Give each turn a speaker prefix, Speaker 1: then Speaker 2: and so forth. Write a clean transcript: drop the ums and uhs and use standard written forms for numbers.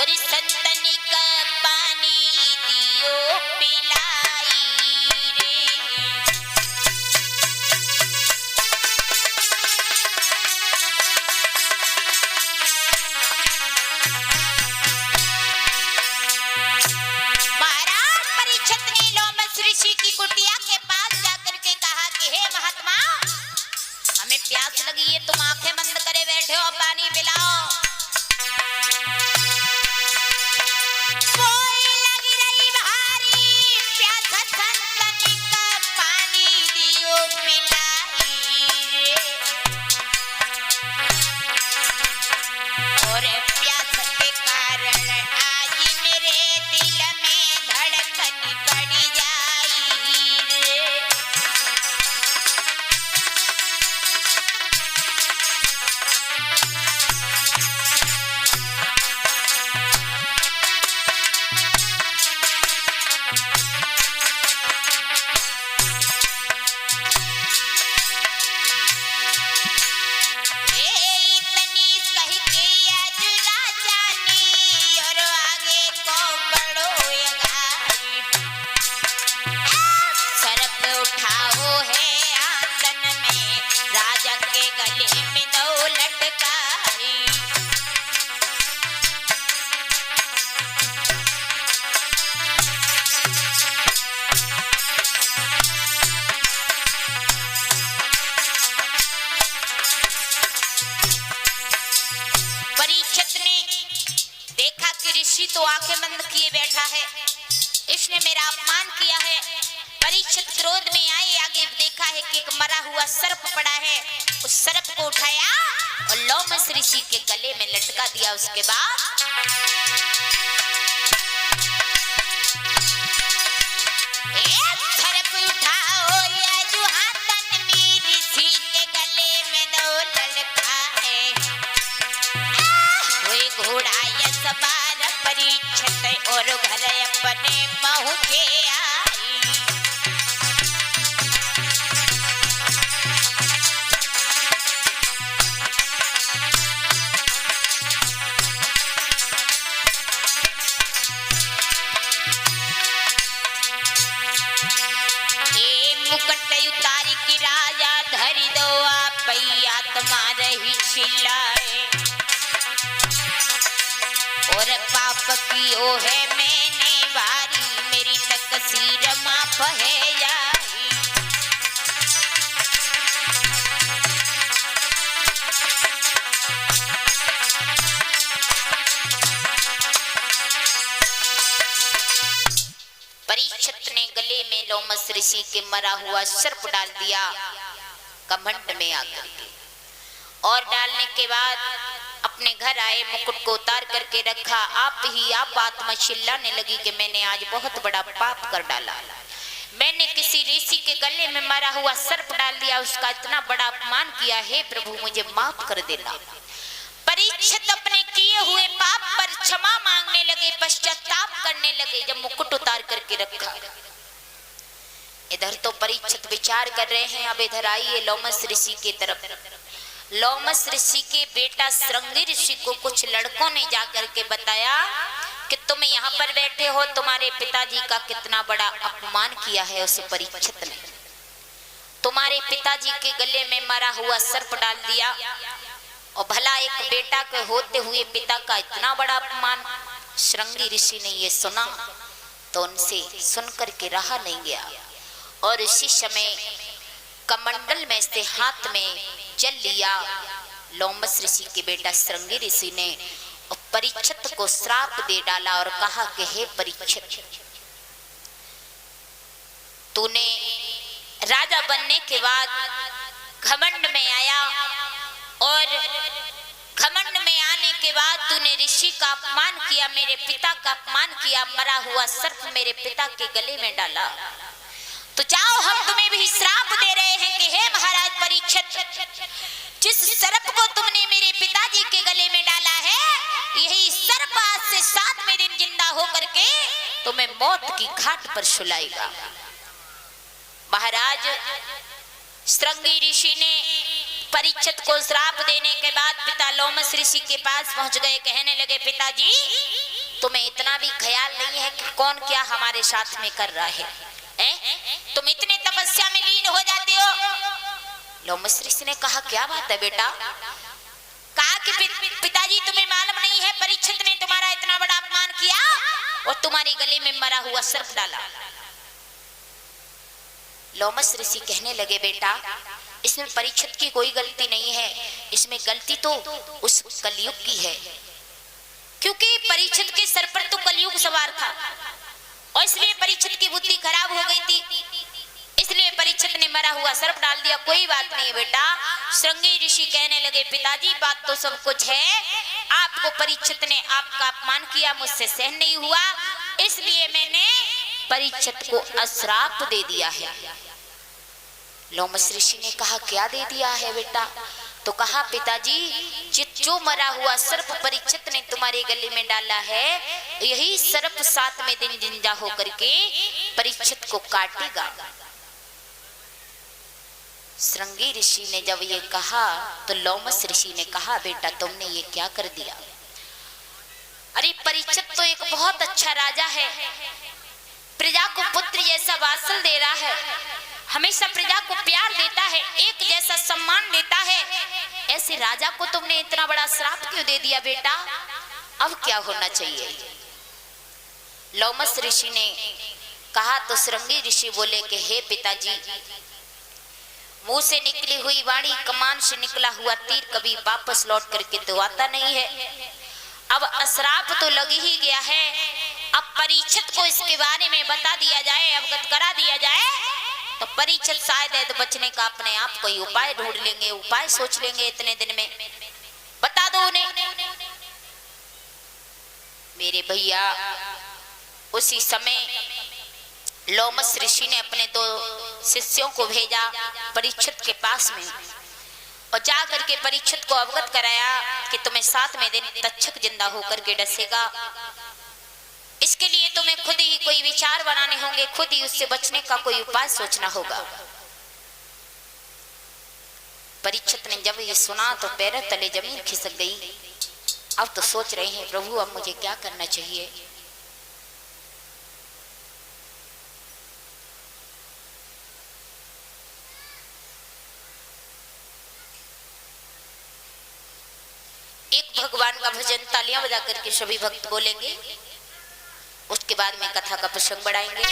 Speaker 1: और संतनी का पानी दियो पिलाई रे। महाराज परीक्षित ने लोमस ऋषि की कुटिया के पास जाकर के कहा कि हे महात्मा, हमें प्यास लगी है, तुम आंखें बंद करे बैठे हो, पानी पिलाओ। कोई लगी रही भारी प्यास, संतनी का पानी दियो पिलाई रे। और प्यास के कारण आज मेरे दिल में धड़कन बढ़ जाई रे। ऋषि तो आंखें बंद किए बैठा है, इसने मेरा अपमान किया है। परीक्षित क्रोध में आए, आगे देखा है कि एक मरा हुआ सर्प पड़ा है। उस सर्प को उठाया और लोमस ऋषि के गले में लटका दिया। उसके बाद एक सर्प उठाओ या जो हाथन में ऋषि के गले में दो लटकाए। वो घोड़ा या सवार परीक्षित और घर अपने पहुंचे आई। मुकुट उतारी की राजा धरी दो आप आत्मा रही चिल्लाए। और पाप की ओ है मैंने वारी, मेरी तकसीर माफ है जाई। परीक्षित ने गले में लोमस ऋषि के मरा हुआ सर्प डाल दिया कमंड में आकर के, और डालने के बाद अपने घर आए, मुकुट को उतार करके रखा। आप आत्मा चिल्लाने लगी कि मैंने आज बहुत बड़ा पाप कर डाला, मैंने किसी ऋषि के गले में मरा हुआ सर्प डाल दिया, उसका इतना बड़ा अपमान किया है। प्रभु मुझे माफ कर देना। परीक्षित अपने किए हुए पाप पर क्षमा मांगने लगे, पश्चाताप करने लगे। जब मुकुट उतार करके रखा, इधर तो परीक्षित विचार कर रहे हैं, अब इधर आइए लोमस ऋषि की तरफ। लोमस ऋषि के बेटा श्रृंगी ऋषि को कुछ लड़कों ने जाकर के बताया कि तुम यहाँ पर बैठे हो, तुम्हारे पिताजी का कितना बड़ा अपमान किया है उस परीक्षित ने। तुम्हारे पिताजी के गले में मरा हुआ सर्प डाल दिया, और भला एक बेटा के होते हुए पिता का इतना बड़ा अपमान। श्रृंगी ऋषि ने ये सुना तो उनसे सुनकर के रहा नहीं गया, और इसी समय कमंडल में से हाथ में जल लिया। लोमस ऋषि के बेटा श्रृंगी ऋषि ने परीक्षित को श्राप दे डाला और कहा कि हे परीक्षित, तूने राजा बनने के बाद घमंड में आया, और घमंड में आने के बाद तूने ऋषि का अपमान किया, मेरे पिता का अपमान किया, मरा हुआ सर्प मेरे पिता के गले में डाला। तो जाओ, हम तुम्हें भी श्राप दे रहे हैं कि हे महाराज परीक्षित, जिस सर्प को तुमने मेरे पिताजी के गले में डाला है, यही सर्प आज से 7वें दिन जिंदा होकर के तुम्हें मौत की घाट पर सुलाएगा। महाराज श्रृंगी ऋषि ने परीक्षित को श्राप देने के बाद पिता लोमस ऋषि के पास पहुंच गए। कहने लगे, पिताजी तुम्हें इतना भी ख्याल नहीं है कि कौन क्या हमारे साथ में कर रहा है? तुम इतने तपस्या में लीन हो जाते हो। लोमस ऋषि ने कहा क्या बात है बेटा? कहा कि पिताजी तुम्हें मालूम नहीं है, परीक्षित ने तुम्हारा इतना बड़ा अपमान किया और तुम्हारे गले में मरा हुआ सर्प डाला। लोमस ऋषि कहने लगे बेटा इसमें परीक्षित की कोई गलती नहीं है, इसमें गलती तो उस कलयुग की है, क्योंकि परीक्षित के सर पर तो कलयुग सवार था और इसलिए परीक्षित की बुद्धि खराब हो गई थी, इसलिए परीक्षित ने मरा हुआ सर्प डाल दिया। कोई बात नहीं बेटा। श्रृंगी ऋषि कहने लगे पिताजी बात तो सब कुछ है, आपको परीक्षित ने आपका अपमान किया, मुझसे सहन नहीं हुआ, इसलिए मैंने परीक्षित को अश्राप दे दिया है। लोमस ऋषि ने कहा क्या दे दिया है बेटा? तो कहा पिताजी जो मरा हुआ सर्प परीक्षित ने तुम्हारे गले में डाला है, यही सर्प 7वें दिन जिंदा होकर के परीक्षित को काटेगा। श्रृंगी ऋषि ने जब ये कहा तो लोमस ऋषि ने कहा बेटा तुमने ये क्या कर दिया? अरे परीक्षित तो एक बहुत अच्छा राजा है, प्रजा को पुत्र जैसा वात्सल दे रहा है, हमेशा प्रजा को प्यार देता है, एक जैसा सम्मान देता है, ऐसे राजा को तुमने इतना बड़ा श्राप क्यों दे दिया बेटा? अब क्या होना चाहिए? लोमस ऋषि ने कहा तो श्रृंगी ऋषि बोले कि हे पिताजी, मुंह से निकली हुई वाणी, कमान से निकला हुआ तीर कभी वापस लौट करके तो आता नहीं है। अब अश्राप तो लग ही गया है, अब परीक्षित को इसके बारे में बता दिया जाए, अवगत करा दिया जाए तो परीक्षित शायद है तो बचने का अपने आप कोई उपाय ढूंढ लेंगे, उपाय सोच लेंगे इतने दिन में। बता दो उन्हें। मेरे भैया उसी समय लोमस ऋषि ने अपने 2 शिष्यों को भेजा परीक्षित के पास में और जाकर के परीक्षित को अवगत कराया कि तुम्हें 7वें दिन तक्षक जिंदा होकर के डसेगा, इसके लिए तुम्हें खुद ही कोई विचार बनाने होंगे, खुद ही उससे बचने का कोई उपाय सोचना होगा। परीक्षित ने जब ये सुना तो पैरों तले जमीन खिसक गई। अब तो सोच रहे हैं प्रभु अब मुझे क्या करना चाहिए? एक भगवान का भजन तालियां बजा करके सभी भक्त बोलेंगे, उसके बाद में कथा का प्रसंग बढ़ाएंगे।